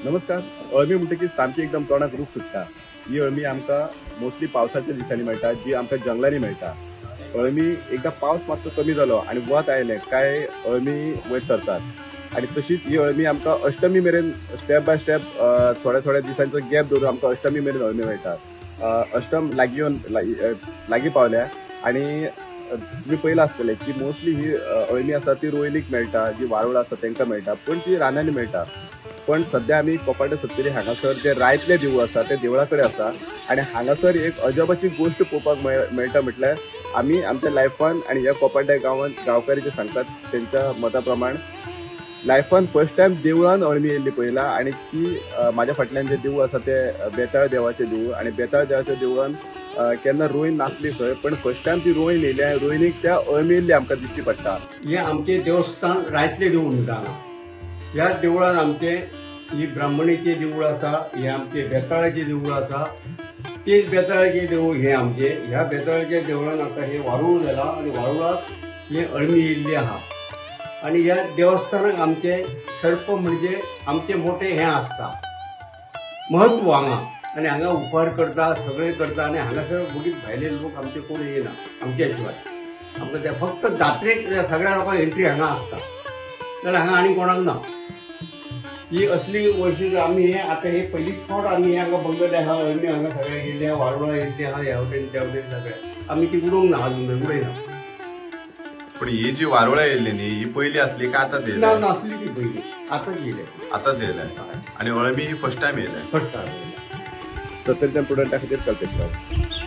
नमस्कार. अळमी म्हणटा की सामकी एकदम तोंडाक रूख सुट्टा. ही अळमी आमकां मोस्टली पावसाच्या दिसांनी मेळटा, जी आमकां जंगलांनी मेळटा. अळमी एकदा पावस मातसो कमी जालो आनी वत आयलें काय अळमी वयर सरतात आनी तशीच ही अळमी आमकां अष्टमी मेरेन स्टेप बाय स्टेप थोड्या थोड्या दिसांचो गॅप दवरून आमकां अष्टमी मेरेन अळमी मेळटा. अष्टम लागीं पावल्या आनी तुम्ही पयलां आसतलें की मोस्टली ही अळमी आसा ती रोयलीक मेळटा, जी वारुळ आसा तांकां मेळटा, पण ती रानांनी मेळटा. पण सध्या आमी कोपाटे सत्तरी हांगासर जे रायतले देवूळ आसा ते देवळा कडेन आसा आनी हांगासर एक अजबाची गोश्ट पळोवपाक मेळटा. म्हटल्यार आमी आमच्या लायफान आनी ह्या कोपाटे गांवांत गांवकारी जे सांगतात तेंच्या मता प्रमाण लायफान फर्स्ट टायम देवळान अळमी येयल्ली पळयला. आनी ती म्हाज्या फाटल्यान जे देवूळ आसा ते बेताळ देवाचें देवूळ आनी बेताळ देवाच्या देवळान केन्ना रोयन नासली खंय, पण फर्स्ट टायम ती रोयन येयली आनी रोयनीक त्या अळमी येयल्ली आमकां दिश्टी पडटा. हे आमचे देवस्थान रायतले देवूळ म्हणटा. ह्या देवळान आमचे ही ब्राह्मणीचे देवूळ आसा, हे आमचे बेताळाचे देवूळ आसा. तेच बेताळाचे देवूळ हे आमचे. ह्या बेताळाच्या देवळान आता हे वारुळ जाला आनी वारुळाक हे अळमी येयल्ली आहा. आनी ह्या देवस्थानाक आमचे सर्प म्हणजे आमचे मोठे हे आसता महत्व हांगा. आनी हांगा उपहार करता, सगळे करता आनी हांगासर गुडीक भायले लोक आमचे कोण येना आमच्या शिवाय. आमकां ते फक्त जात्रेक सगळ्या लोकांक एंट्री हांगा आसता, जाल्यार हांगा आनी कोणाक ना. ही असली वैशिष्ट्य आमी हे आता हे पयलींच फावट आमी हांगा बंगले आहा, अळमी हांगा सगळे गेल्ले आहा, वारुळा येयल्ली आहा, ह्या वटेन त्या वटेन सगळे आमी ती उडोवंक ना अजून उडयना. पण ही जी वारुळा येयल्ली न्ही ही पयली असली का आताच येयली? ना नासली ती पयली, आताच येयले. आताच येयल्या आणि अळमी ही फर्स्ट टाइम येयल्या. फर्स्ट टायम सत्तरच्या स्टुडंटा खातीर कल्पेश राव.